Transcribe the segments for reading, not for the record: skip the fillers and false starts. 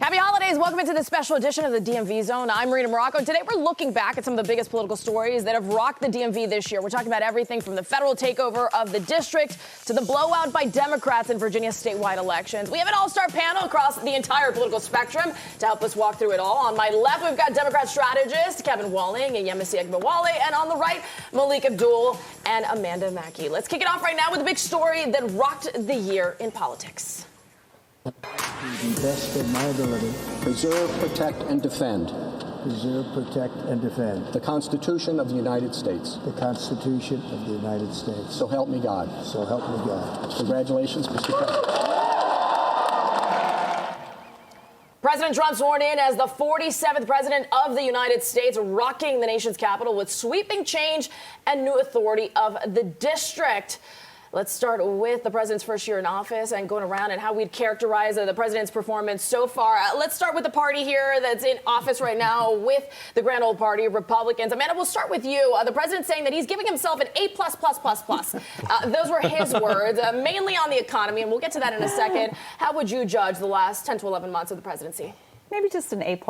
Happy holidays. Welcome into this special edition of the DMV Zone. I'm Marina Morocco. Today we're looking back at some of the biggest political stories that have rocked the DMV this year. We're talking about everything from the federal takeover of the district to the blowout by Democrats in Virginia's statewide elections. We have an all-star panel across the entire political spectrum to help us walk through it all. On my left, we've got Democrat strategist Kevin Walling and Yemisi Egbawale, and on the right, Malik Abdul and Amanda Mackey. Let's kick it off right now with a big story that rocked the year in politics. To the best of my ability. Preserve, protect, and defend. Preserve, protect, and defend. The Constitution of the United States. The Constitution of the United States. So help me God. So help me God. Congratulations, Mr. President. President Trump sworn in as the 47th president of the United States, rocking the nation's capital with sweeping change and new authority of the district. Let's start with the president's first year in office and going around and how we'd characterize the president's performance so far. Let's start with the party here that's in office right now with the grand old party of Republicans. Amanda, we'll start with you. The president's saying that he's giving himself an A+++++. Those were his words, mainly on the economy, and we'll get to that in a second. How would you judge the last 10 to 11 months of the presidency? Maybe just an A+.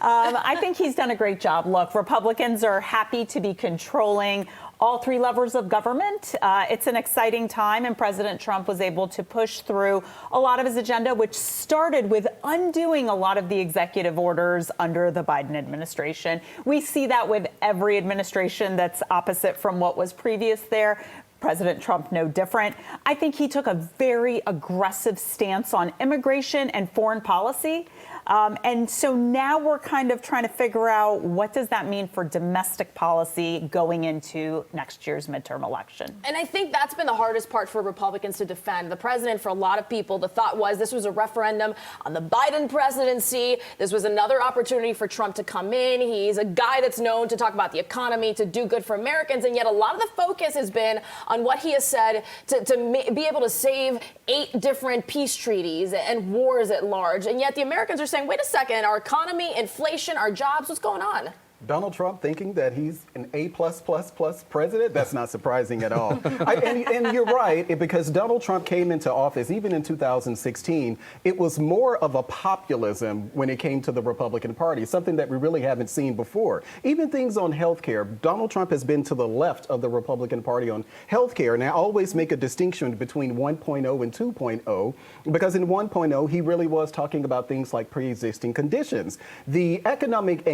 I think he's done a great job. Look, Republicans are happy to be controlling all three levers of government. It's an exciting time, and President Trump was able to push through a lot of his agenda, which started with undoing a lot of the executive orders under the Biden administration. We see that with every administration that's opposite from what was previous there. President Trump, no different. I think he took a very aggressive stance on immigration and foreign policy. And so now we're kind of trying to figure out what does that mean for domestic policy going into next year's midterm election. And I think that's been the hardest part for Republicans to defend. The president, for a lot of people, the thought was this was a referendum on the Biden presidency. This was another opportunity for Trump to come in. He's a guy that's known to talk about the economy, to do good for Americans. And yet a lot of the focus has been on what he has said to be able to save 8 different peace treaties and wars at large. And yet the Americans are saying, wait a second, our economy, inflation, our jobs, what's going on? Donald Trump thinking that he's an A+++ president? That's not surprising at all. And you're right, because Donald Trump came into office, even in 2016, it was more of a populism when it came to the Republican Party, something that we really haven't seen before. Even things on health care, Donald Trump has been to the left of the Republican Party on health care. And I always make a distinction between 1.0 and 2.0, because in 1.0, he really was talking about things like pre-existing conditions. The economic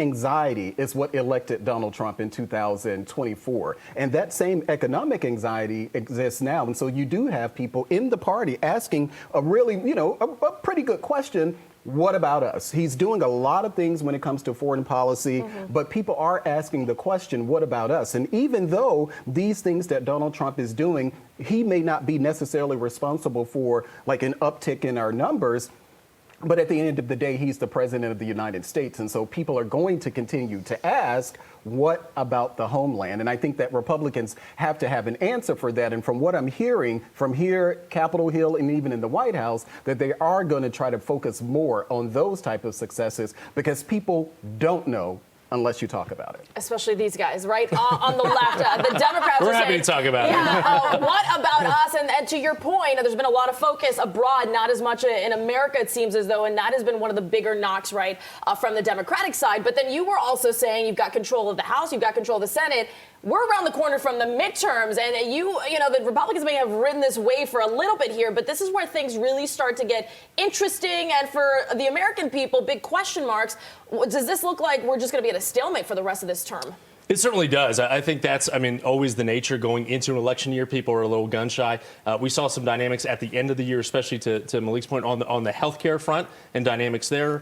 anxiety is what elected Donald Trump in 2024. And that same economic anxiety exists now. And so you do have people in the party asking a really, a pretty good question. What about us? He's doing a lot of things when it comes to foreign policy, but people are asking the question, what about us? And even though these things that Donald Trump is doing, he may not be necessarily responsible for like an uptick in our numbers, but at the end of the day, he's the president of the United States. And so people are going to continue to ask, what about the homeland? And I think that Republicans have to have an answer for that. And from what I'm hearing from here, Capitol Hill, and even in the White House, that they are going to try to focus more on those type of successes because people don't know unless you talk about it. Especially these guys, right? On the left, the Democrats We're are happy saying, to talk about it. What about us? And to your point, there's been a lot of focus abroad, not as much in America, it seems as though, and that has been one of the bigger knocks, right, from the Democratic side. But then you were also saying you've got control of the House, you've got control of the Senate. We're around the corner from the midterms, and the Republicans may have ridden this wave for a little bit here, but this is where things really start to get interesting. And for the American people, big question marks. Does this look like we're just going to be at a stalemate for the rest of this term? It certainly does. I think that's, always the nature going into an election year. People are a little gun shy. We saw some dynamics at the end of the year, especially to Malik's point on the healthcare front and dynamics there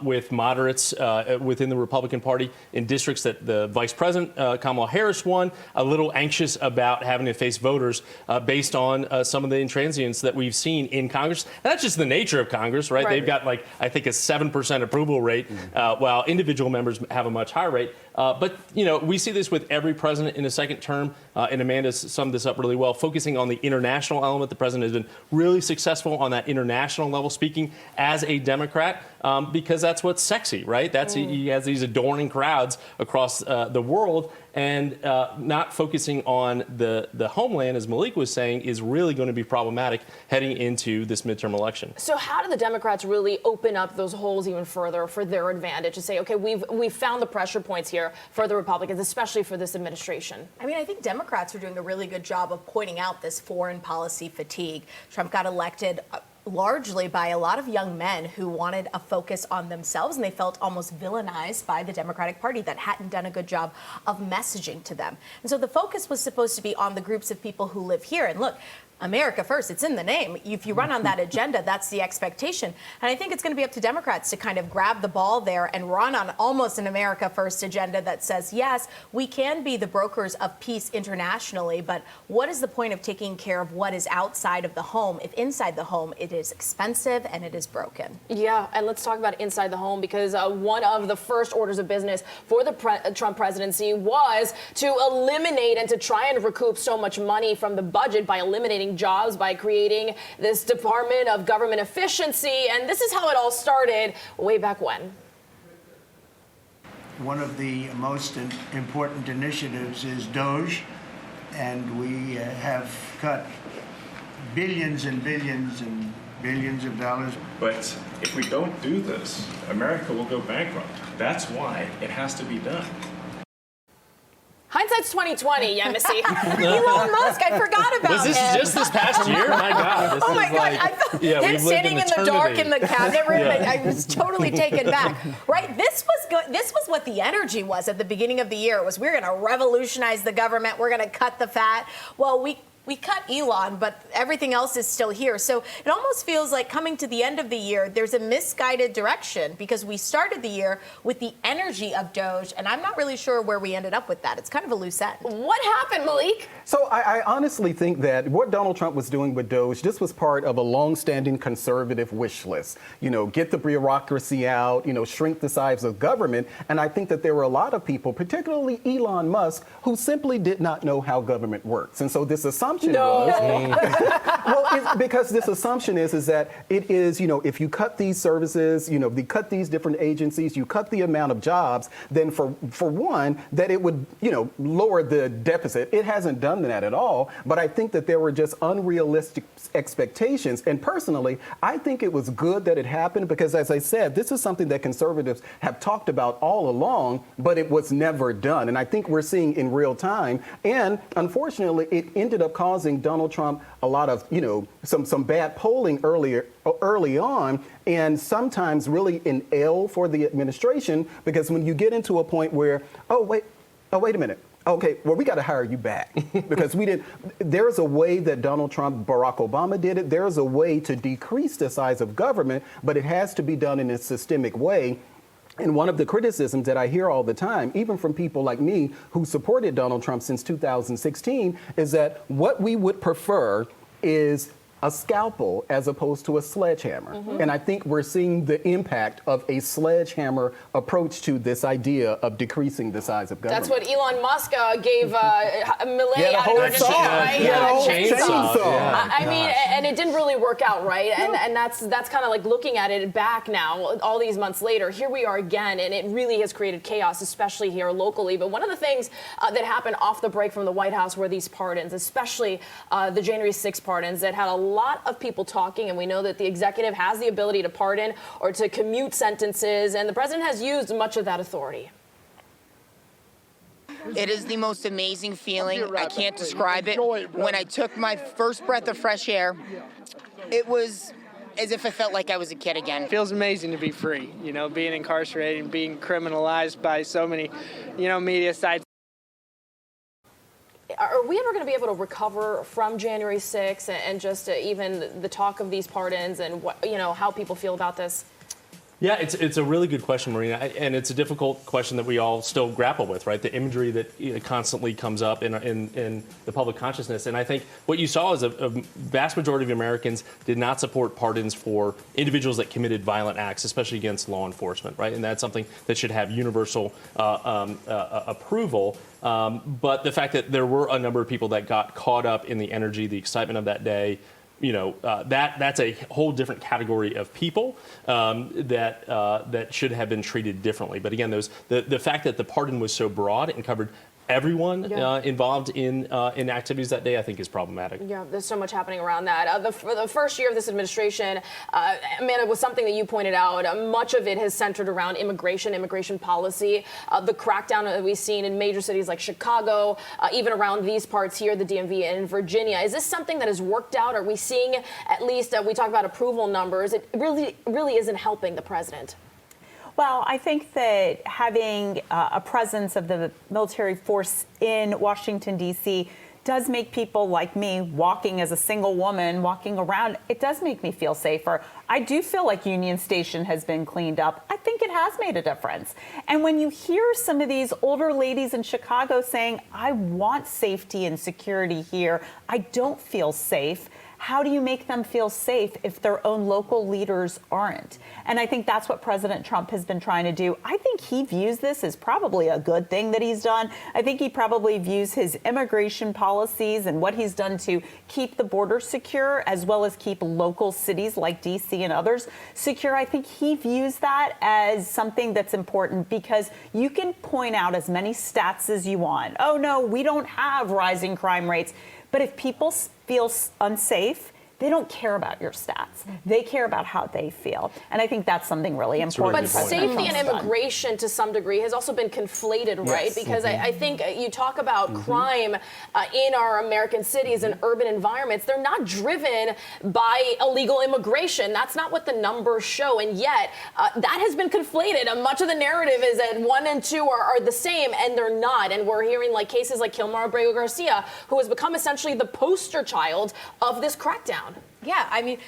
with moderates within the Republican Party in districts that the Vice President Kamala Harris won, a little anxious about having to face voters based on some of the intransience that we've seen in Congress. And that's just the nature of Congress, right? They've got I think a 7% approval rate, while individual members have a much higher rate. But we see this with every president in a second term, and Amanda summed this up really well, focusing on the international element. The president has been really successful on that international level, speaking as a Democrat, because that's what's sexy, right? He has these adoring crowds across the world. and not focusing on the homeland, as Malik was saying, is really going to be problematic heading into this midterm election. So how do the Democrats really open up those holes even further for their advantage to say, okay, we've found the pressure points here for the Republicans, especially for this administration? I mean, I think Democrats are doing a really good job of pointing out this foreign policy fatigue. Trump got elected largely by a lot of young men who wanted a focus on themselves, and they felt almost villainized by the Democratic Party that hadn't done a good job of messaging to them. And so the focus was supposed to be on the groups of people who live here. And look, America first, it's in the name. If you run on that agenda, that's the expectation. And I think it's going to be up to Democrats to kind of grab the ball there and run on almost an America first agenda that says, yes, we can be the brokers of peace internationally, but what is the point of taking care of what is outside of the home if inside the home it is expensive and it is broken? Yeah, and let's talk about inside the home, because one of the first orders of business for the Trump presidency was to eliminate and to try and recoup so much money from the budget by eliminating jobs, by creating this Department of Government Efficiency. And this is how it all started way back when. One of the most important initiatives is DOGE, and we have cut billions and billions and billions of dollars. But if we don't do this, America will go bankrupt. That's why it has to be done. Hindsight's 2020, yeah, Missy. Elon Musk, I forgot about Was this him. just this past year? My God. This Oh my is God! like, I felt yeah, him we've lived sitting in in the dark in eternity. the cabinet room. Yeah. I was totally taken back. Right? This was good. This was what the energy was at the beginning of the year. It was, we're going to revolutionize the government. We're going to cut the fat. Well, we cut Elon, but everything else is still here. So it almost feels like coming to the end of the year, there's a misguided direction, because we started the year with the energy of DOGE, and I'm not really sure where we ended up with that. It's kind of a loose end. What happened, Malik? So I honestly think that what Donald Trump was doing with DOGE, this was part of a long-standing conservative wish list. You know, get the bureaucracy out, you know, shrink the size of government. And I think that there were a lot of people, particularly Elon Musk, who simply did not know how government works. And so this assumption was, because this assumption is that it is, you know, if you cut these services, you know, you cut these different agencies, you cut the amount of jobs, then for one, that it would, you know, lower the deficit. It hasn't done that at all. But I think that there were just unrealistic expectations. And personally, I think it was good that it happened, because, as I said, this is something that conservatives have talked about all along, but it was never done. And I think we're seeing in real time. And unfortunately, it ended up causing Donald Trump a lot of, you know, some bad polling early on, and sometimes really an L for the administration, because when you get into a point where, wait a minute. Okay, well, we got to hire you back because we didn't. There's a way that Donald Trump, Barack Obama did it. There's a way to decrease the size of government, but it has to be done in a systemic way. And one of the criticisms that I hear all the time, even from people like me who supported Donald Trump since 2016, is that what we would prefer is a scalpel as opposed to a sledgehammer. And I think we're seeing the impact of a sledgehammer approach to this idea of decreasing the size of government. That's what Elon Musk gave Millet Yeah, the out whole in Argentina, saw. right? Yeah, the whole chainsaw. Yeah. I mean, and it didn't really work out, right? And that's kind of like looking at it back now, all these months later. Here we are again, and it really has created chaos, especially here locally. But one of the things that happened off the break from the White House were these pardons, especially the January 6 pardons that had a lot of people talking, and we know that the executive has the ability to pardon or to commute sentences, and the president has used much of that authority. It is the most amazing feeling. I can't describe it. When I took my first breath of fresh air, it was as if I felt like I was a kid again. It feels amazing to be free, you know, being incarcerated and being criminalized by so many, you know, media sites. Are we ever going to be able to recover from January 6th and just even the talk of these pardons and what, you know, how people feel about this? Yeah, it's a really good question, Marina, and it's a difficult question that we all still grapple with, right? The imagery that constantly comes up in the public consciousness, and I think what you saw is a vast majority of Americans did not support pardons for individuals that committed violent acts, especially against law enforcement, right? And that's something that should have universal approval. But the fact that there were a number of people that got caught up in the energy, the excitement of that day, you know, that's a whole different category of people that should have been treated differently. But again, the fact that the pardon was so broad and covered everyone involved in activities that day, I think is problematic. Yeah, there's so much happening around that. For the first year of this administration, Amanda, was something that you pointed out. Much of it has centered around immigration policy, the crackdown that we've seen in major cities like Chicago, even around these parts here, the DMV and Virginia. Is this something that has worked out? Are we seeing, at least we talk about approval numbers, it really isn't helping the president? Well, I think that having a presence of the military force in Washington, D.C. does make people like me, walking as a single woman, walking around, it does make me feel safer. I do feel like Union Station has been cleaned up. I think it has made a difference. And when you hear some of these older ladies in Chicago saying, I want safety and security here, I don't feel safe. How do you make them feel safe if their own local leaders aren't? And I think that's what President Trump has been trying to do. I think he views this as probably a good thing that he's done. I think he probably views his immigration policies and what he's done to keep the border secure, as well as keep local cities like D.C. and others secure. I think he views that as something that's important, because you can point out as many stats as you want. Oh, no, we don't have rising crime rates. But if people feel unsafe, they don't care about your stats. They care about how they feel. And I think that's something really important. But safety and immigration to some degree has also been conflated, right? Because I think you talk about crime in our American cities and urban environments. They're not driven by illegal immigration. That's not what the numbers show. And yet that has been conflated. Much of the narrative is that 1 and 2 are the same, and they're not. And we're hearing like cases like Kilmar Abreu Garcia, who has become essentially the poster child of this crackdown. Yeah, I mean,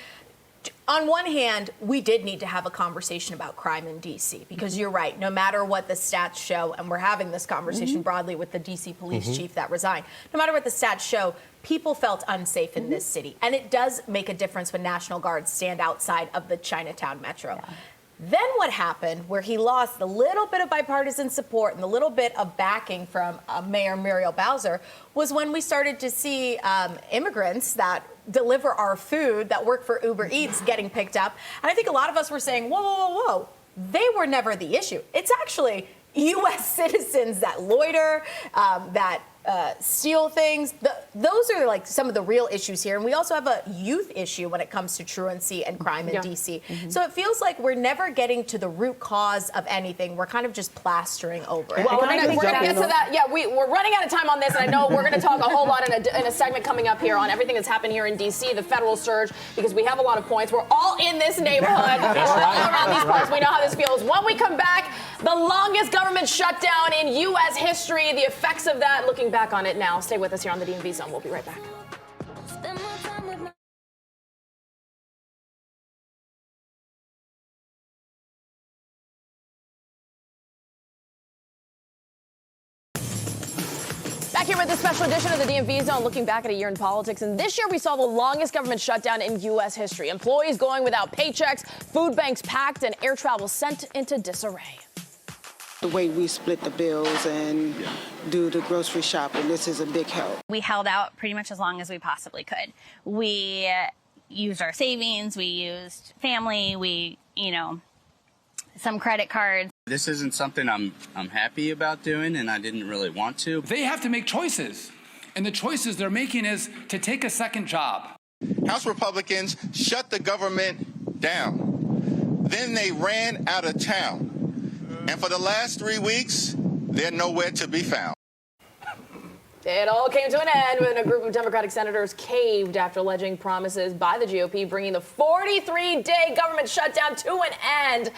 on one hand, we did need to have a conversation about crime in D.C. because you're right. No matter what the stats show, and we're having this conversation broadly with the D.C. police chief that resigned, no matter what the stats show, people felt unsafe in this city. And it does make a difference when National Guards stand outside of the Chinatown metro. Yeah. Then what happened, where he lost the little bit of bipartisan support and the little bit of backing from Mayor Muriel Bowser, was when we started to see immigrants that deliver our food, that work for Uber Eats, getting picked up. And I think a lot of us were saying, whoa, whoa, whoa, whoa. They were never the issue. It's actually U.S. citizens that loiter, that steal things. Those are like some of the real issues here. And we also have a youth issue when it comes to truancy and crime in D.C. So it feels like we're never getting to the root cause of anything. We're kind of just plastering over it. Well, we're going to get to that. Yeah, we're running out of time on this. And I know we're going to talk a whole lot in a segment coming up here on everything that's happened here in D.C., the federal surge, because we have a lot of points. We're all in this neighborhood. We're all around these parts. We know how this feels. When we come back, the longest government shutdown in U.S. history, the effects of that, looking back on it now. Stay with us here on the DMV Zone. We'll be right back. Back here with a special edition of the DMV Zone, looking back at a year in politics. And this year we saw the longest government shutdown in U.S. history. Employees going without paychecks, food banks packed, and air travel sent into disarray. The way we split the bills and do the grocery shopping, this is a big help. We held out pretty much as long as we possibly could. We used our savings, we used family, some credit cards. This isn't something I'm happy about doing, and I didn't really want to. They have to make choices, and the choices they're making is to take a second job. House Republicans shut the government down. Then they ran out of town. And for the last 3 weeks, they're nowhere to be found. It all came to an end when a group of Democratic senators caved after alleging promises by the GOP, bringing the 43-day government shutdown to an end.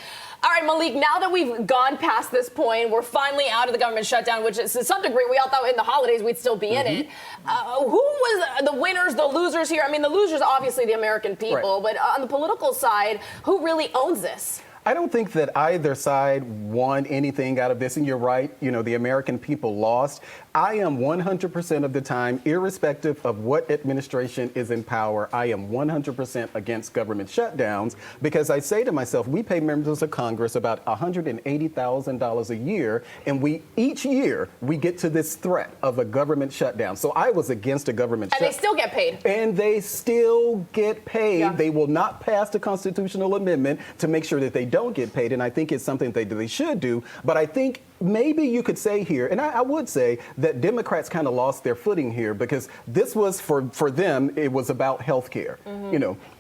All right, Malik, now that we've gone past this point, we're finally out of the government shutdown, which is to some degree we all thought in the holidays we'd still be in it. Who was the winners, the losers here? I mean, the losers, obviously the American people, but on the political side, who really owns this? I don't think that either side won anything out of this. And you're right, the American people lost. I am 100% of the time, irrespective of what administration is in power, I am 100% against government shutdowns, because I say to myself, we pay members of Congress about $180,000 a year, and each year we get to this threat of a government shutdown. So I was against a government shutdown. And they still get paid. And they still get paid. Yeah. They will not pass the constitutional amendment to make sure that they don't get paid, and I think it's something that they should do. But I think maybe you could say here, and I would say that Democrats kind of lost their footing here because this was for them, it was about health care,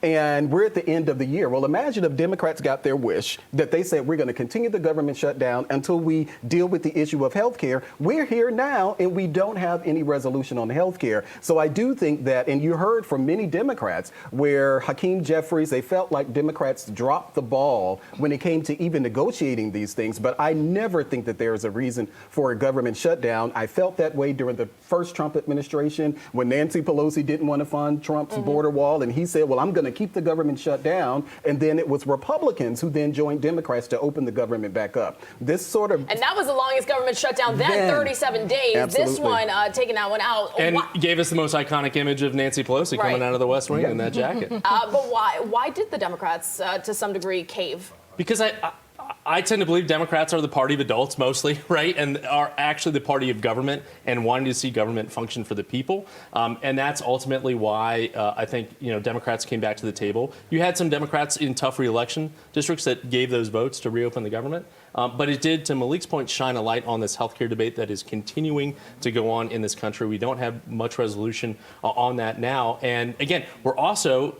and we're at the end of the year. Well, imagine if Democrats got their wish that they said we're going to continue the government shutdown until we deal with the issue of health care. We're here now and we don't have any resolution on health care. So I do think that, and you heard from many Democrats where Hakeem Jeffries, they felt like Democrats dropped the ball when it came to even negotiating these things. But I never think that there is a reason for a government shutdown. I felt that way during the first Trump administration when Nancy Pelosi didn't want to fund Trump's border wall. And he said, well, I'm going to keep the government shut down. And then it was Republicans who then joined Democrats to open the government back up. This sort of. And that was the longest government shutdown then, 37 days. Absolutely. This one, taking that one out. And gave us the most iconic image of Nancy Pelosi coming out of the West Wing in that jacket. But why did the Democrats, to some degree, cave? Because I tend to believe Democrats are the party of adults mostly, right? And are actually the party of government and wanting to see government function for the people. And that's ultimately why I think, Democrats came back to the table. You had some Democrats in tough re-election districts that gave those votes to reopen the government. But it did, to Malik's point, shine a light on this healthcare debate that is continuing to go on in this country. We don't have much resolution on that now. And again, we're also,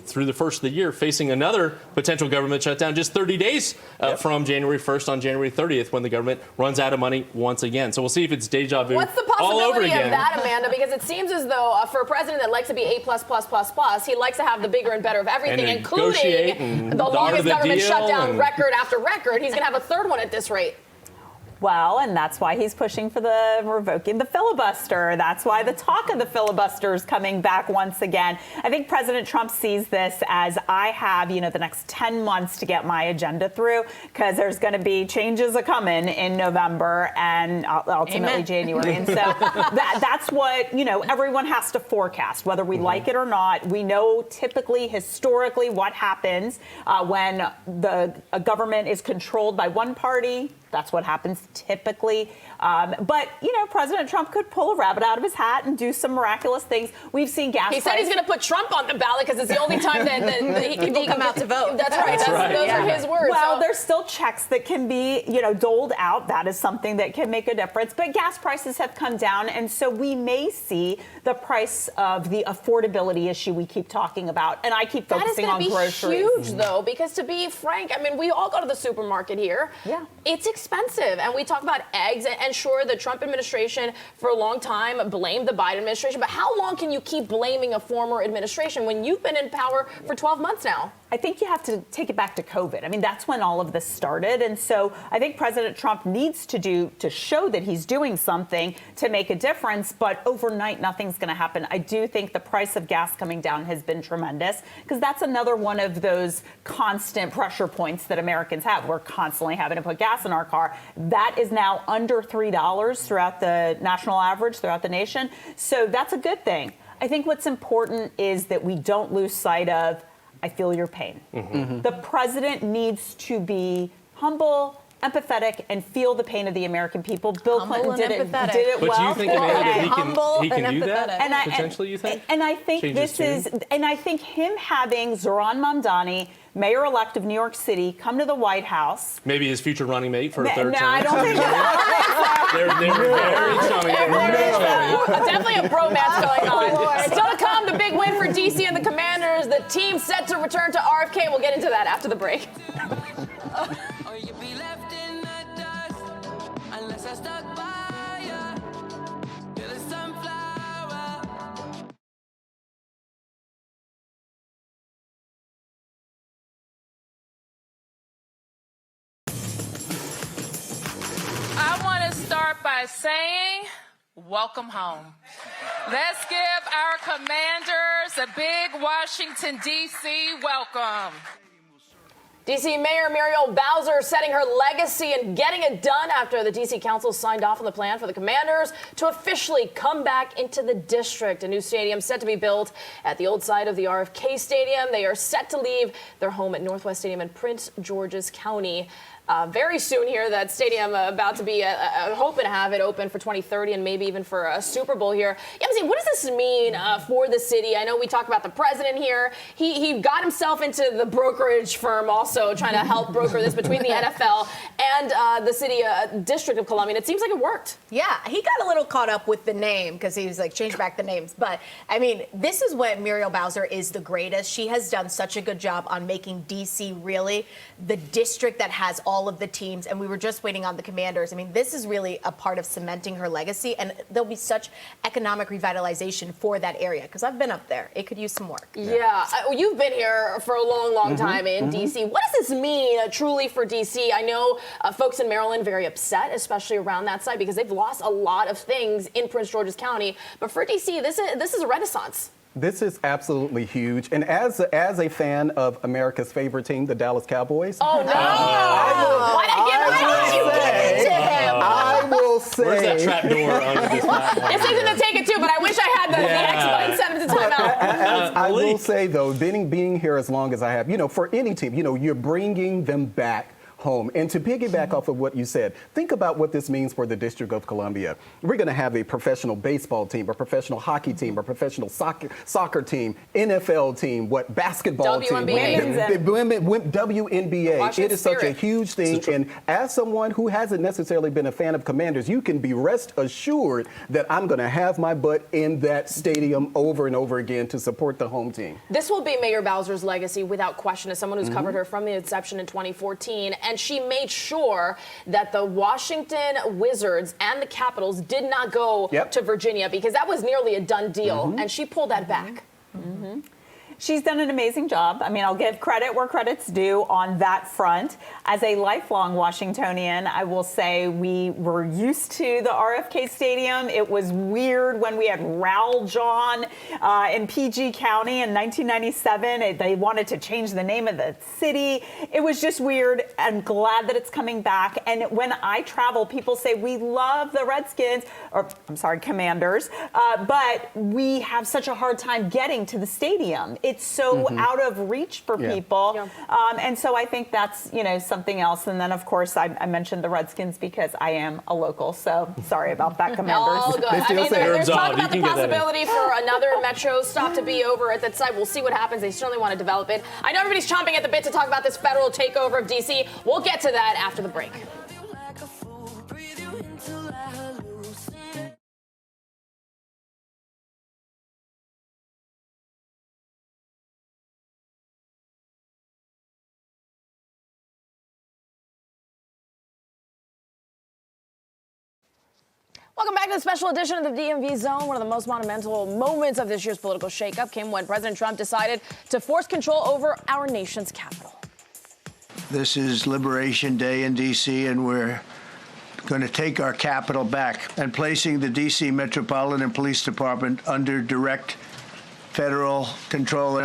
through the first of the year, facing another potential government shutdown just 30 days from January 1st on January 30th when the government runs out of money once again. So we'll see if it's deja vu What's the all over possibility again. of that, Amanda? Because it seems as though for a president that likes to be A++++, he likes to have the bigger and better of everything, And including the longest government shutdown record after record. He's going to have a third one at this rate. Well, and that's why he's pushing for the revoking the filibuster. That's why the talk of the filibuster is coming back once again. I think President Trump sees this as I have, the next 10 months to get my agenda through because there's going to be changes a-coming in November and ultimately January. And so that's what, everyone has to forecast, whether we like it or not. We know typically, historically, what happens when a government is controlled by one party. That's what happens typically. But, President Trump could pull a rabbit out of his hat and do some miraculous things. We've seen gas He said he's going to put Trump on the ballot because it's the only time that he can come out to vote. That's right. Those are his words. Well, there's still checks that can be, doled out. That is something that can make a difference. But gas prices have come down. And so we may see the price of the affordability issue we keep talking about. And I keep focusing on groceries. That is going to be huge, though, because to be frank, we all go to the supermarket here. Yeah. It's expensive. And we talk about eggs. And sure, the Trump administration for a long time blamed the Biden administration. But how long can you keep blaming a former administration when you've been in power for 12 months now? I think you have to take it back to COVID. That's when all of this started. And so I think President Trump needs to show that he's doing something to make a difference. But overnight, nothing's going to happen. I do think the price of gas coming down has been tremendous because that's another one of those constant pressure points that Americans have. We're constantly having to put gas in our car. That is now under $3 throughout the national average, throughout the nation. So that's a good thing. I think what's important is that we don't lose sight of I feel your pain. The president needs to be humble, empathetic, and feel the pain of the American people. Bill Clinton did it well. But do you think, Amanda, that he can do that? Potentially, you think? And I think I think him having Zohran Mamdani, mayor-elect of New York City, come to the White House. Maybe his future running mate for a third term. No, I don't think so. They're very chummy. Definitely a bromance going on. Still to come, the big win for DC and the Commanders. The team set to return to RFK. We'll get into that after the break. I want to start by saying, welcome home. Let's give our Commanders a big Washington, D.C. welcome. D.C. Mayor Muriel Bowser setting her legacy and getting it done after the D.C. Council signed off on the plan for the Commanders to officially come back into the district. A new stadium set to be built at the old site of the RFK Stadium. They are set to leave their home at Northwest Stadium in Prince George's County. very soon here. That stadium about to be hoping to have it open for 2030 and maybe even for a Super Bowl here. Yamsi, what does this mean for the city? I know we talk about the president here. He got himself into the brokerage firm also, trying to help broker this between the NFL and the city District of Columbia. And it seems like it worked. Yeah, he got a little caught up with the name because he was like, change back the names. But I mean, this is when Muriel Bowser is the greatest. She has done such a good job on making DC really the district that has all of the teams. And we were just waiting on the Commanders. I mean, this is really a part of cementing her legacy. And there'll be such economic revitalization for that area because I've been up there. It could use some work. Yeah, you've been here for a long, long time in DC. What does this mean truly for DC? I know folks in Maryland very upset, especially around that side, because they've lost a lot of things in Prince George's County. But for DC, this is a renaissance. This is absolutely huge. And as a fan of America's favorite team, the Dallas Cowboys. Oh, no. Why did you give it to him? I will say. Where's that trap door under this platform? It's easy to take it too, but I wish I had the X button set him to timeout. I will say, though, being here as long as I have, for any team, you're bringing them back home. And to piggyback off of what you said, think about what this means for the District of Columbia. We're going to have a professional baseball team, a professional hockey team, a professional soccer team, NFL team, basketball team, WNBA. It is such a huge thing. And as someone who hasn't necessarily been a fan of Commanders, you can be rest assured that I'm going to have my butt in that stadium over and over again to support the home team. This will be Mayor Bowser's legacy without question, as someone who's covered her from the inception in 2014. And she made sure that the Washington Wizards and the Capitals did not go to Virginia because that was nearly a done deal. And she pulled that back. She's done an amazing job. I mean, I'll give credit where credit's due on that front. As a lifelong Washingtonian, I will say we were used to the RFK Stadium. It was weird when we had Raoul John in PG County in 1997. They wanted to change the name of the city. It was just weird. I'm glad that it's coming back. And when I travel, people say, we love the Redskins, or I'm sorry, Commanders, but we have such a hard time getting to the stadium. It's so out of reach for people. And so I think that's, something else. And then, of course, I mentioned the Redskins because I am a local. So sorry about that, Commanders. All good. I mean, there's talk about the possibility for another Metro stop to be over at that site. We'll see what happens. They certainly want to develop it. I know everybody's chomping at the bit to talk about this federal takeover of D.C. We'll get to that after the break. Welcome back to the special edition of the DMV Zone. One of the most monumental moments of this year's political shakeup came when President Trump decided to force control over our nation's capital. This is Liberation Day in D.C., and we're going to take our capital back and placing the D.C. Metropolitan Police Department under direct federal control.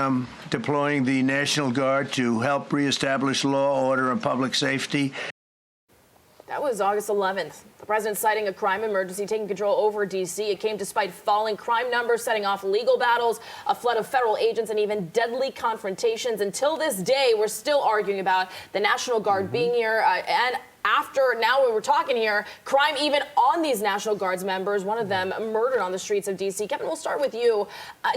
Deploying the National Guard to help reestablish law, order, and public safety. That was August 11th. The president citing a crime emergency, taking control over D.C. It came despite falling crime numbers, setting off legal battles, a flood of federal agents, and even deadly confrontations. Until this day, we're still arguing about the National Guard being here. And after now we were talking here, crime even on these National Guards members, one of them murdered on the streets of D.C. Kevin, we'll start with you.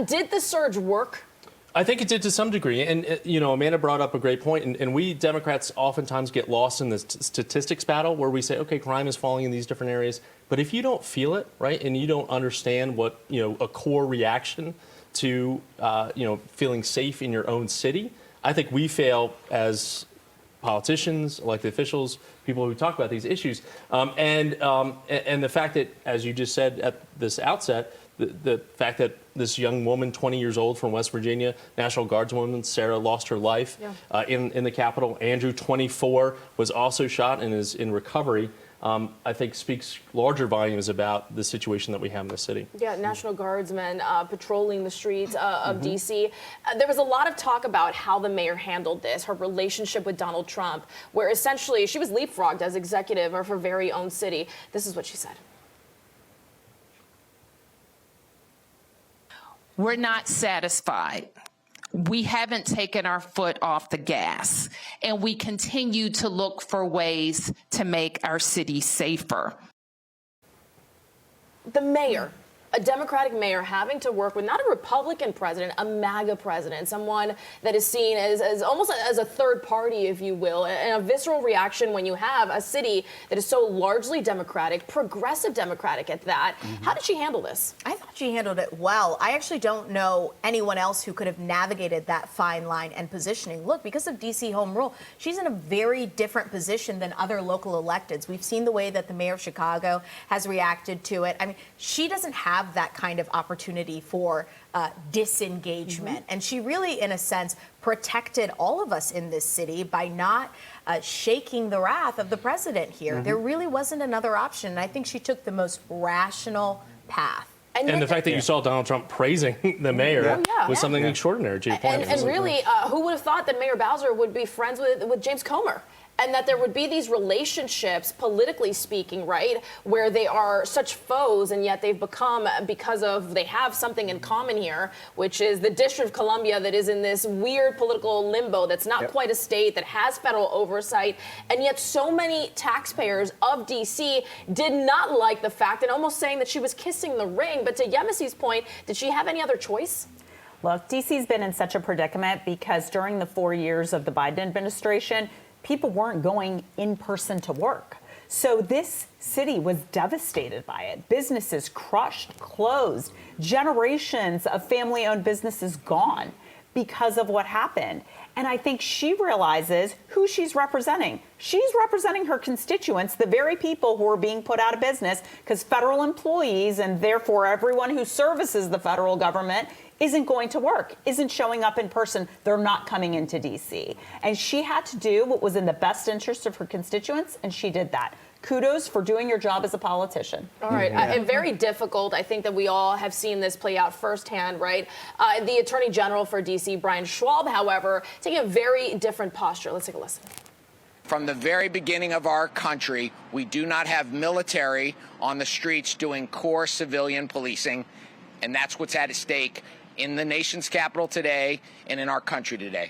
Did the surge work? I think it did to some degree. And, Amanda brought up a great point. And we Democrats oftentimes get lost in the statistics battle where we say, OK, crime is falling in these different areas. But if you don't feel it, right, and you don't understand what, a core reaction to, feeling safe in your own city, I think we fail as politicians, elected officials, people who talk about these issues. And the fact that, as you just said at this outset, the fact that this young woman, 20 years old from West Virginia, National Guardswoman, Sarah, lost her life in the Capitol. Andrew, 24, was also shot and is in recovery. I think speaks larger volumes about the situation that we have in the city. Yeah, National Guardsmen patrolling the streets of D.C. There was a lot of talk about how the mayor handled this, her relationship with Donald Trump, where essentially she was leapfrogged as executive of her very own city. This is what she said. We're not satisfied we haven't taken our foot off the gas, and we continue to look for ways to make our city safer. The mayor, a Democratic mayor, having to work with not a Republican president, a MAGA president, someone that is seen as almost as a third party, if you will, and a visceral reaction when you have a city that is so largely Democratic, progressive Democratic at that. How did she handle this? I thought she handled it well. I actually don't know anyone else who could have navigated that fine line and positioning. Look, because of D.C. home rule, she's in a very different position than other local electeds. We've seen the way that the mayor of Chicago has reacted to it. I mean, she doesn't have that kind of opportunity for disengagement. And she really, in a sense, protected all of us in this city by not shaking the wrath of the president here. There really wasn't another option. And I think she took the most rational path. And the fact that you saw Donald Trump praising the mayor was something extraordinary, to your point. And really, who would have thought that Mayor Bowser would be friends with James Comer? And that there would be these relationships, politically speaking, right, where they are such foes, and yet they've become, because of, they have something in common here, which is the District of Columbia that is in this weird political limbo that's not quite a state, that has federal oversight, and yet so many taxpayers of D.C. did not like the fact, and almost saying that she was kissing the ring. But to Yemisi's point, did she have any other choice? Look, D.C.'s been in such a predicament because during the 4 years of the Biden administration, people weren't going in person to work. So this city was devastated by it. Businesses crushed, closed, generations of family-owned businesses gone because of what happened. And I think she realizes who she's representing. She's representing her constituents, the very people who are being put out of business because federal employees, and therefore everyone who services the federal government, isn't going to work, isn't showing up in person. They're not coming into D.C. And she had to do what was in the best interest of her constituents, and she did that. Kudos for doing your job as a politician. All right. And very difficult. I think that we all have seen this play out firsthand, right? The Attorney General for D.C., Brian Schwab, however, taking a very different posture. Let's take a listen. From the very beginning of our country, we do not have military on the streets doing core civilian policing, and that's what's at stake in the nation's capital today and in our country today.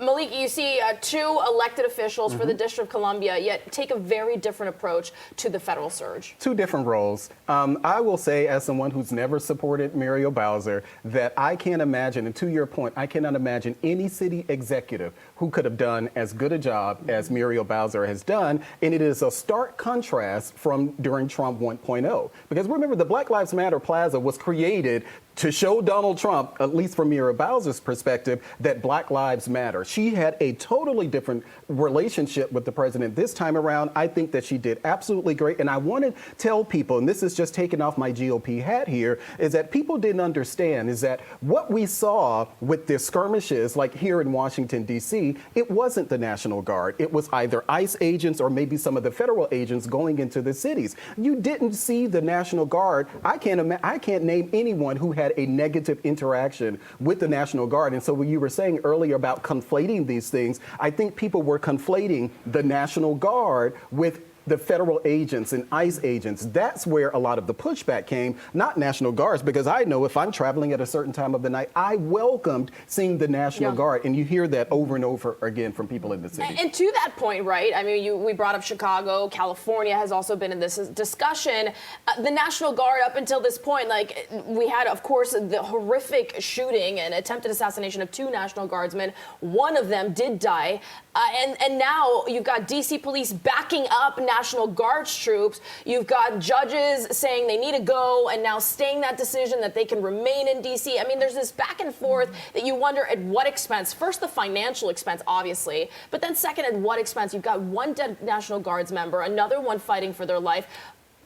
Malik, you see two elected officials for the District of Columbia, yet take a very different approach to the federal surge. Two different roles. I will say, as someone who's never supported Muriel Bowser, that I can't imagine, and to your point, I cannot imagine any city executive who could have done as good a job as Muriel Bowser has done. And it is a stark contrast from during Trump 1.0. Because remember, the Black Lives Matter Plaza was created to show Donald Trump, at least from Muriel Bowser's perspective, that Black Lives Matter. She had a totally different relationship with the president this time around. I think that she did absolutely great. And I want to tell people, and this is just taking off my GOP hat here, is that people didn't understand is that what we saw with the skirmishes, like here in Washington, D.C., it wasn't the National Guard. It was either ICE agents or maybe some of the federal agents going into the cities. You didn't see the National Guard. I can't name anyone who had a negative interaction with the National Guard. And so when you were saying earlier about conflating these things, I think people were conflating the National Guard with the federal agents and ICE agents. That's where a lot of the pushback came, not National Guards, because I know if I'm traveling at a certain time of the night, I welcomed seeing the National Guard. And you hear that over and over again from people in the city. And to that point, right, I mean, we brought up Chicago. California has also been in this discussion. The National Guard, up until this point, like, we had, of course, the horrific shooting and attempted assassination of two National Guardsmen. One of them did die. And now you've got D.C. police backing up National Guard's troops. You've got judges saying they need to go and now staying that decision that they can remain in D.C. I mean, there's this back and forth that you wonder at what expense. First, the financial expense, obviously, but then second, at what expense? You've got one dead National Guards member, another one fighting for their life.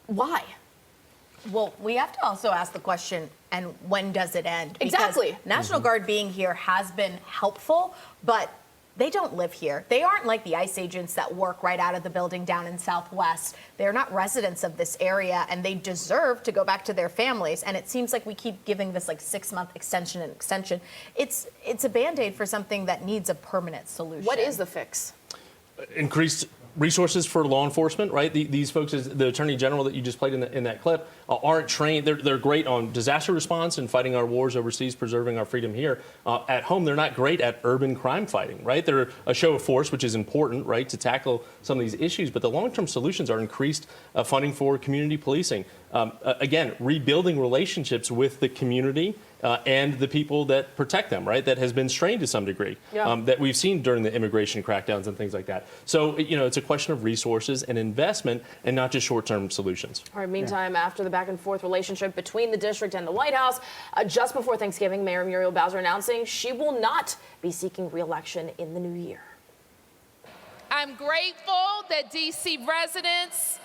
Why? Well, we have to also ask the question, and when does it end? Exactly. Because National Guard being here has been helpful, but they don't live here. They aren't like the ICE agents that work right out of the building down in Southwest. They're not residents of this area, and they deserve to go back to their families. And it seems like we keep giving this like 6-month extension and extension. It's a Band-Aid for something that needs a permanent solution. What is the fix? Increased Resources for law enforcement, right? These folks, the Attorney General that you just played in that clip, aren't trained. They're great on disaster response and fighting our wars overseas, preserving our freedom here. At home, they're not great at urban crime fighting, right? They're a show of force, which is important, right, to tackle some of these issues. But the long-term solutions are increased funding for community policing. Again, rebuilding relationships with the community and the people that protect them, right? That has been strained to some degree, that we've seen during the immigration crackdowns and things like that. So, it's a question of resources and investment and not just short-term solutions. All right, meantime, after the back-and-forth relationship between the district and the White House, just before Thanksgiving, Mayor Muriel Bowser announcing she will not be seeking re-election in the new year. I'm grateful that D.C. residents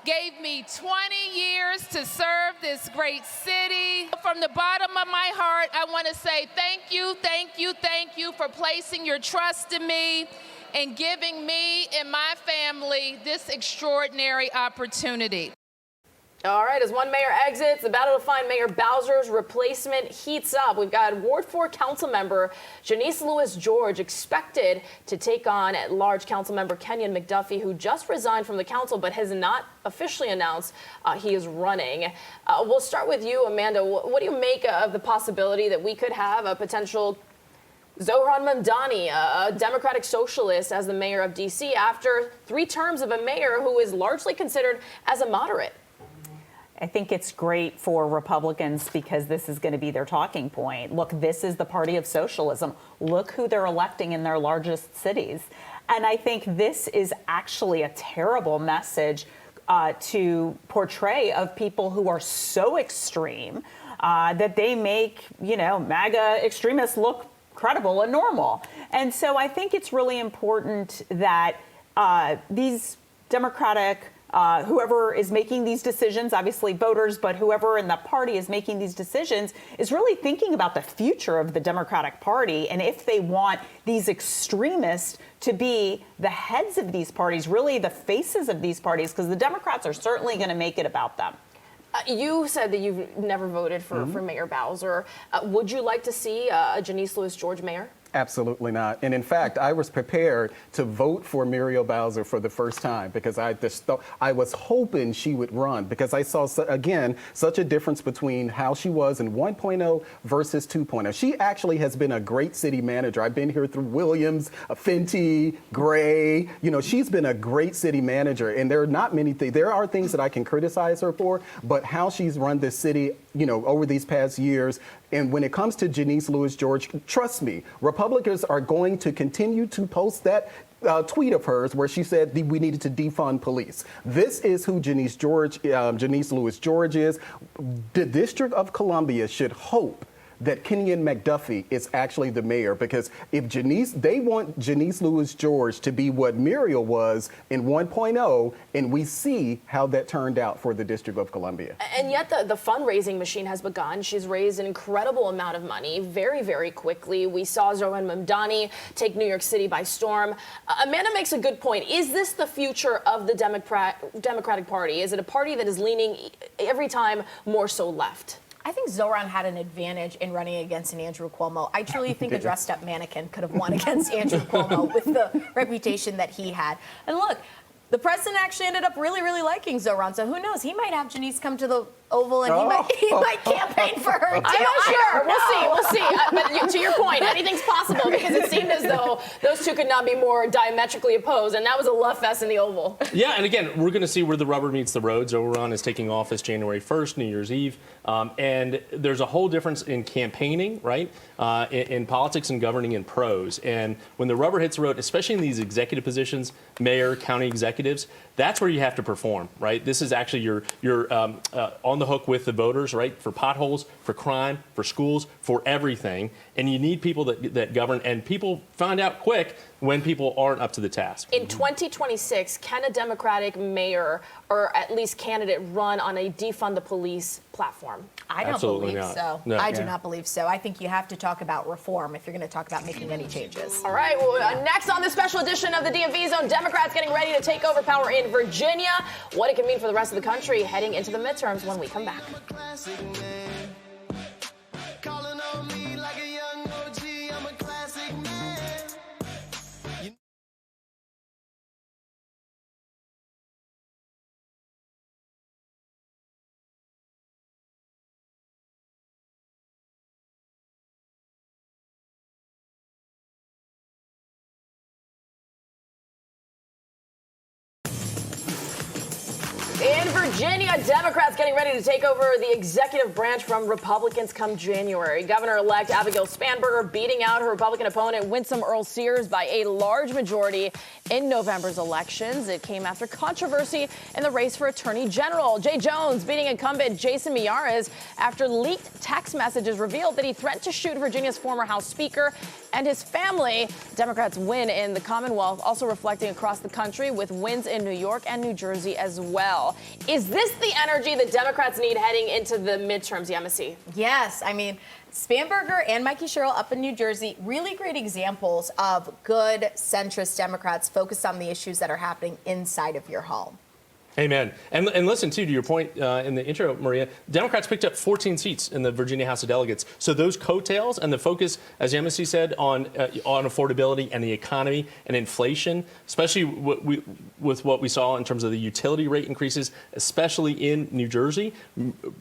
gave me 20 years to serve this great city. From the bottom of my heart, I want to say thank you, thank you, thank you for placing your trust in me and giving me and my family this extraordinary opportunity. All right, as one mayor exits, the battle to find Mayor Bowser's replacement heats up. We've got Ward 4 council member Janice Lewis-George expected to take on at-large council member Kenyon McDuffie, who just resigned from the council but has not officially announced he is running. We'll start with you, Amanda. What do you make of the possibility that we could have a potential Zohran Mamdani, a Democratic socialist, as the mayor of D.C. after 3 terms of a mayor who is largely considered as a moderate? I think it's great for Republicans because this is going to be their talking point. Look, this is the party of socialism. Look who they're electing in their largest cities. And I think this is actually a terrible message to portray of people who are so extreme that they make, MAGA extremists look credible and normal. And so I think it's really important that these Democratic whoever is making these decisions, obviously voters, but whoever in the party is making these decisions is really thinking about the future of the Democratic Party and if they want these extremists to be the heads of these parties, really the faces of these parties, because the Democrats are certainly going to make it about them. You said that you've never voted for Mayor Bowser. Would you like to see a Janice Lewis-George mayor? Absolutely not. And in fact, I was prepared to vote for Muriel Bowser for the first time because I was hoping she would run because I saw, again, such a difference between how she was in 1.0 versus 2.0. She actually has been a great city manager. I've been here through Williams, Fenty, Gray. She's been a great city manager. And there are not many things. There are things that I can criticize her for, but how she's run this city, over these past years. And when it comes to Janice Lewis-George, trust me, Republicans are going to continue to post that tweet of hers where she said we needed to defund police. This is who Janice Lewis-George is. The District of Columbia should hope that Kenyon McDuffie is actually the mayor because if they want Janice Lewis-George to be what Muriel was in 1.0, and we see how that turned out for the District of Columbia. And yet the fundraising machine has begun. She's raised an incredible amount of money very, very quickly. We saw Zohran Mamdani take New York City by storm. Amanda makes a good point. Is this the future of the Democratic Party? Is it a party that is leaning every time more so left? I think Zohran had an advantage in running against an Andrew Cuomo. I truly think a dressed-up mannequin could have won against Andrew Cuomo with the reputation that he had. And look, the president actually ended up really, really liking Zohran. So who knows? He might have Janice come to the Oval and he might campaign for her too. I'm not sure. We'll see. But to your point, anything's possible because it seemed as though those two could not be more diametrically opposed, and that was a love fest in the Oval. Yeah, and again, we're going to see where the rubber meets the road. Zohran is taking office January 1st, New Year's Eve, and there's a whole difference in campaigning, right, in politics and governing in prose. And when the rubber hits the road, especially in these executive positions, mayor, county executives, that's where you have to perform, right? This is actually you're on the hook with the voters, right? For potholes, for crime, for schools, for everything. And you need people that govern, and people find out quick when people aren't up to the task. In 2026, can a Democratic mayor or at least candidate run on a defund the police platform? I don't Absolutely believe not. so. No. I do not believe so. I think you have to talk about reform if you're going to talk about making any changes. All right, well, next on this special edition of the DMV Zone, Democrats getting ready to take over power in Virginia. What it can mean for the rest of the country heading into the midterms when we come back. In Virginia, Democrats getting ready to take over the executive branch from Republicans come January. Governor-elect Abigail Spanberger beating out her Republican opponent Winsome Earl-Sears by a large majority in November's elections. It came after controversy in the race for Attorney General. Jay Jones beating incumbent Jason Miyares after leaked text messages revealed that he threatened to shoot Virginia's former House Speaker and his family. Democrats win in the Commonwealth, also reflecting across the country with wins in New York and New Jersey as well. Is this the energy that Democrats need heading into the midterms, Yemisi? Yes. I mean, Spanberger and Mikey Sherrill up in New Jersey, really great examples of good centrist Democrats focused on the issues that are happening inside of your home. Amen. And listen, too, to your point in the intro, Maria, Democrats picked up 14 seats in the Virginia House of Delegates. So those coattails and the focus, as Yemisi said, on affordability and the economy and inflation, especially with what we saw in terms of the utility rate increases, especially in New Jersey,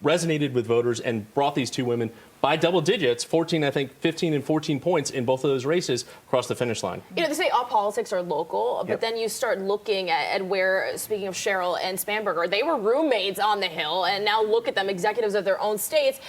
resonated with voters and brought these two women by double digits, 15 and 14 points in both of those races across the finish line. You know, they say all politics are local, but then you start looking at where, speaking of Sherrill and Spanberger, they were roommates on the Hill, and now look at them, executives of their own states.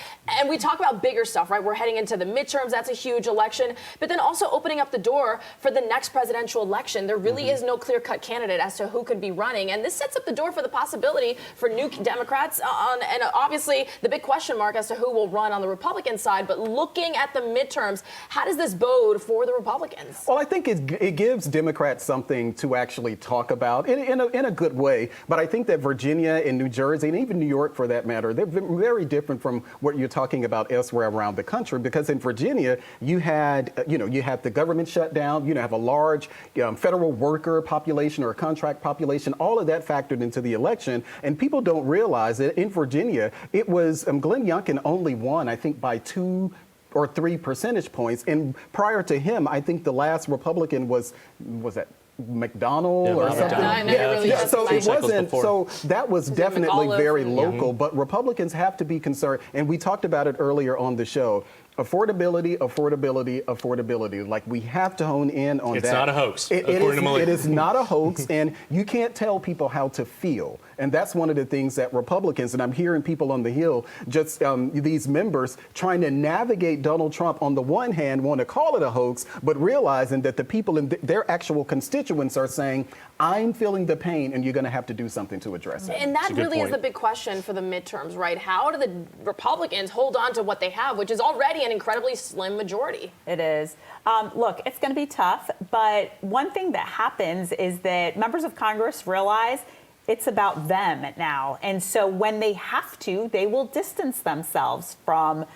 And we talk about bigger stuff, right? We're heading into the midterms. That's a huge election. But then also opening up the door for the next presidential election. There really is no clear-cut candidate as to who could be running. And this sets up the door for the possibility for new Democrats and obviously the big question mark as to who will run on the Republican side. But looking at the midterms, how does this bode for the Republicans? Well, I think it gives Democrats something to actually talk about in a good way. But I think that Virginia and New Jersey, and even New York for that matter, they're very different from what you're talking about elsewhere around the country. Because in Virginia, you had the government shutdown, you have a large federal worker population or a contract population, all of that factored into the election. And people don't realize that in Virginia, it was Glenn Youngkin only won, I think, by 2 or 3 percentage points. And prior to him, I think the last Republican was that McDonald or something? So it wasn't. So that was definitely very local. But Republicans have to be concerned, and we talked about it earlier on the show. Affordability, affordability, affordability. Like, we have to hone in on that. It's not a hoax. It is not a hoax, and you can't tell people how to feel. And that's one of the things that Republicans, and I'm hearing people on the Hill, just these members trying to navigate Donald Trump on the one hand, want to call it a hoax, but realizing that the people in their actual constituents are saying, I'm feeling the pain, and you're going to have to do something to address it. And that really is the big question for the midterms, right? How do the Republicans hold on to what they have, which is already an incredibly slim majority? It is. Look, it's going to be tough, but one thing that happens is that members of Congress realize it's about them now. And so when they have to, they will distance themselves from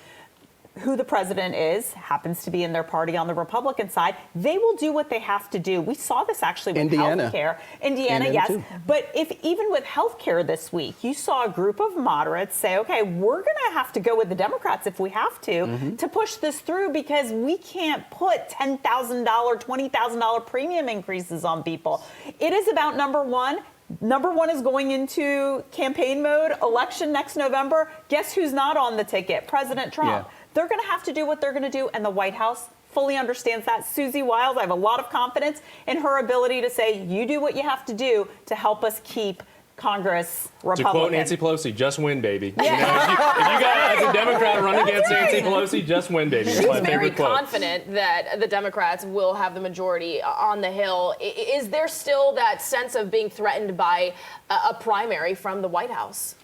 who the president is, happens to be in their party on the Republican side. They will do what they have to do. We saw this actually with healthcare. Indiana, yes. Too. But even with healthcare this week, you saw a group of moderates say, okay, we're going to have to go with the Democrats if we have to push this through, because we can't put $10,000, $20,000 premium increases on people. It is about number one. Number one is going into campaign mode, election next November. Guess who's not on the ticket? President Trump. Yeah. They're going to have to do what they're going to do, and the White House fully understands that. Susie Wiles, I have a lot of confidence in her ability to say, you do what you have to do to help us keep Congress Republican. To quote Nancy Pelosi, just win, baby. Yeah. You know, if you got, as a Democrat, run against Nancy Pelosi, just win, baby. She's very confident that the Democrats will have the majority on the Hill. Is there still that sense of being threatened by a primary from the White House?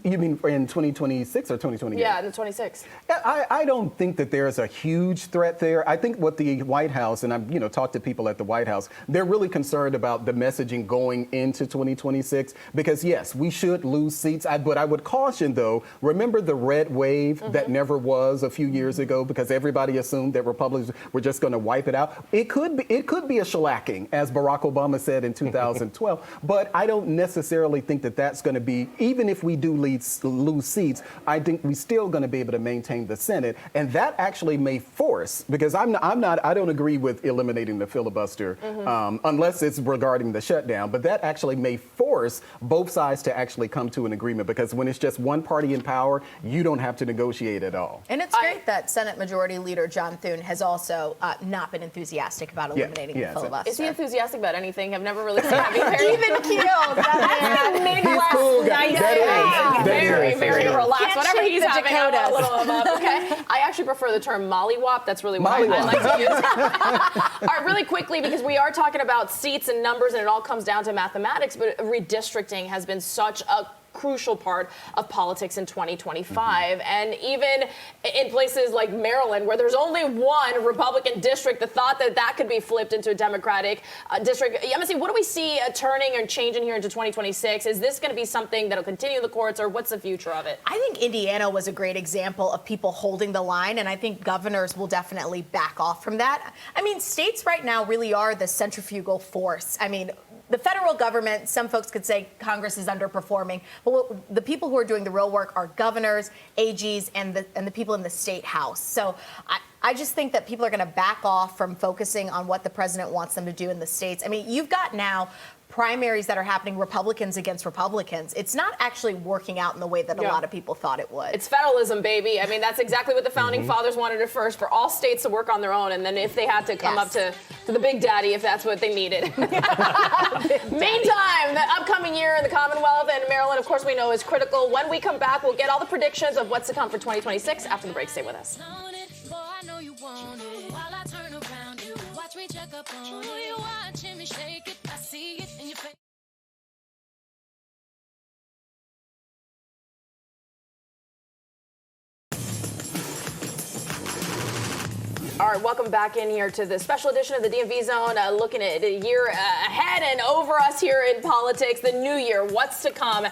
You mean in 2026 or 2028? Yeah, in the 26. I don't think that there's a huge threat there. I think what the White House, and I've talked to people at the White House, they're really concerned about the messaging going into 2026 because, yes, we should lose seats. But I would caution, though, remember the red wave that never was a few years ago because everybody assumed that Republicans were just going to wipe it out. It could be a shellacking, as Barack Obama said in 2012. But I don't necessarily think that that's going to be, even if we do lose seats, I think we're still going to be able to maintain the Senate, and that actually may force, because I don't agree with eliminating the filibuster unless it's regarding the shutdown, but that actually may force both sides to actually come to an agreement, because when it's just one party in power, you don't have to negotiate at all. And it's great that Senate Majority Leader John Thune has also not been enthusiastic about eliminating the filibuster. Is he enthusiastic about anything? I've never really seen him be very even keeled. That's the Midwest Whatever shake he's the having, I want a Dakotas. little of up, okay? I actually prefer the term mollywop. That's really what I Mollywop. like to use. All right, really quickly, because we are talking about seats and numbers, and it all comes down to mathematics, but redistricting has been such a crucial part of politics in 2025. And even in places like Maryland, where there's only one Republican district, the thought that that could be flipped into a Democratic district. Yemisi, what do we see turning and changing here into 2026? Is this going to be something that'll continue in the courts, or what's the future of it? I think Indiana was a great example of people holding the line, and I think governors will definitely back off from that. I mean, states right now really are the centrifugal force. I mean, the federal government, some folks could say Congress is underperforming, but the people who are doing the real work are governors, AGs, and the people in the state house. So I just think that people are going to back off from focusing on what the president wants them to do in the states. I mean, you've got now primaries that are happening, Republicans against Republicans. It's not actually working out in the way that a lot of people thought it would. It's federalism, baby. I mean, that's exactly what the founding fathers wanted at first, for all states to work on their own, and then if they had to come up to the big daddy, if that's what they needed. Meantime, the upcoming year in the Commonwealth and Maryland, of course, we know is critical. When we come back, we'll get all the predictions of what's to come for 2026 after the break. Stay with us. All right, welcome back in here to the special edition of the DMV Zone, looking at a year ahead and over us here in politics. The new year, what's to come,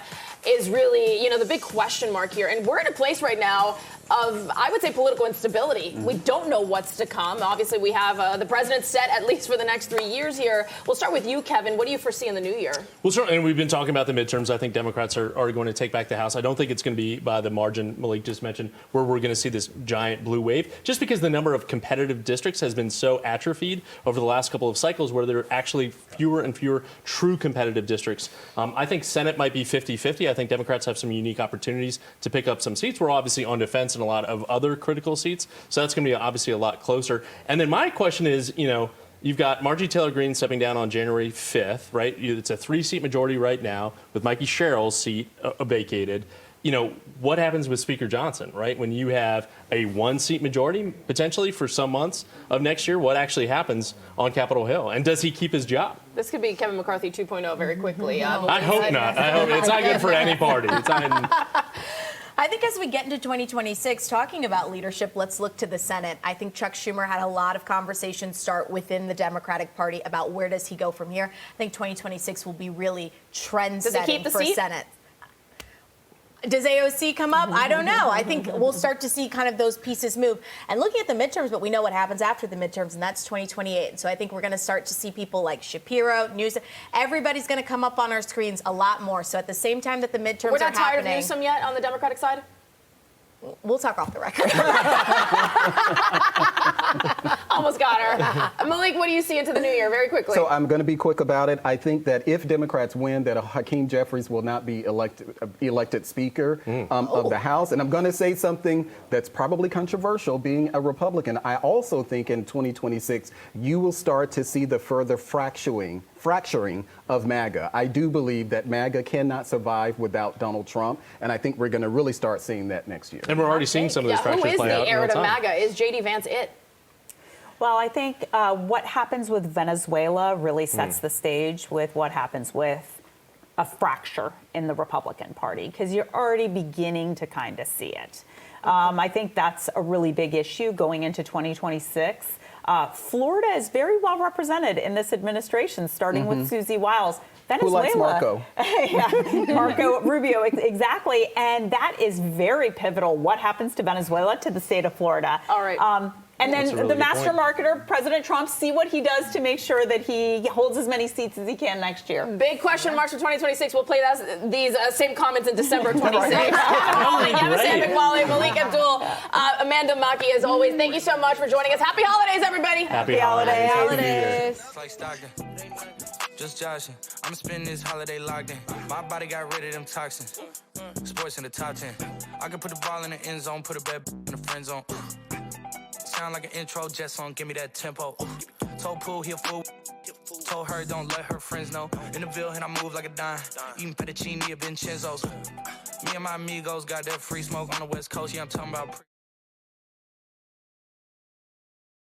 is really, the big question mark here. And we're in a place right now of, I would say, political instability. We don't know what's to come. Obviously, we have the president set at least for the next 3 years here. We'll start with you, Kevin. What do you foresee in the new year? Well, certainly, and we've been talking about the midterms. I think Democrats are going to take back the House. I don't think it's going to be by the margin Malik just mentioned, where we're going to see this giant blue wave, just because the number of competitive districts has been so atrophied over the last couple of cycles, where there are actually fewer and fewer true competitive districts. I think Senate might be 50-50. I think Democrats have some unique opportunities to pick up some seats. We're obviously on defense in a lot of other critical seats, so that's going to be obviously a lot closer. And then my question is, you've got Marjorie Taylor Greene stepping down on January 5th, right? It's a 3-seat majority right now with Mikey Sherrill's seat vacated. What happens with Speaker Johnson, right? When you have a 1-seat majority potentially for some months of next year, what actually happens on Capitol Hill? And does he keep his job? This could be Kevin McCarthy 2.0 very quickly. I hope not. I hope it's not good for any party. I think as we get into 2026, talking about leadership, let's look to the Senate. I think Chuck Schumer had a lot of conversations start within the Democratic Party about where does he go from here. I think 2026 will be really trend-setting for Senate. Does AOC come up? I don't know. I think we'll start to see kind of those pieces move. And looking at the midterms, but we know what happens after the midterms, and that's 2028. And so I think we're going to start to see people like Shapiro, Newsom. Everybody's going to come up on our screens a lot more. So at the same time that the midterms are happening. We're not tired of Newsom yet on the Democratic side? We'll talk off the record. Almost got her. Malik, what do you see into the new year? Very quickly. So I'm going to be quick about it. I think that if Democrats win, that Hakeem Jeffries will not be elected Speaker of the House. And I'm going to say something that's probably controversial, being a Republican. I also think in 2026, you will start to see the further fracturing of MAGA. I do believe that MAGA cannot survive without Donald Trump, and I think we're going to really start seeing that next year. And we're already seeing some of those fractures play out. Who is the heir to MAGA? Is J.D. Vance it? Well, I think what happens with Venezuela really sets the stage with what happens with a fracture in the Republican Party, because you're already beginning to kind of see it. I think that's a really big issue going into 2026. Florida is very well represented in this administration, starting with Susie Wiles. Venezuela. Who likes Marco? Yeah, Marco Rubio, exactly. And that is very pivotal. What happens to Venezuela, to the state of Florida? All right. And then the master marketer, President Trump, see what he does to make sure that he holds as many seats as he can next year. Big question marks for 2026. We'll play these same comments in December 26. Wally, Malik Abdul, Amanda Maki, as always. Thank you so much for joining us. Happy holidays, everybody. Happy holidays. Just joshing. I'm spending this holiday locked in. My body got rid of them toxins. Sports in the top 10. I can put the ball in the end zone, put a bad in the friend zone. Sound like an intro jet song, give me that tempo. Told Pooh he a fool. Told her don't let her friends know. In the Ville and I move like a dime. Eating fettuccine at Vincenzo's. Me and my amigos got that free smoke on the West Coast. Yeah, I'm talking about.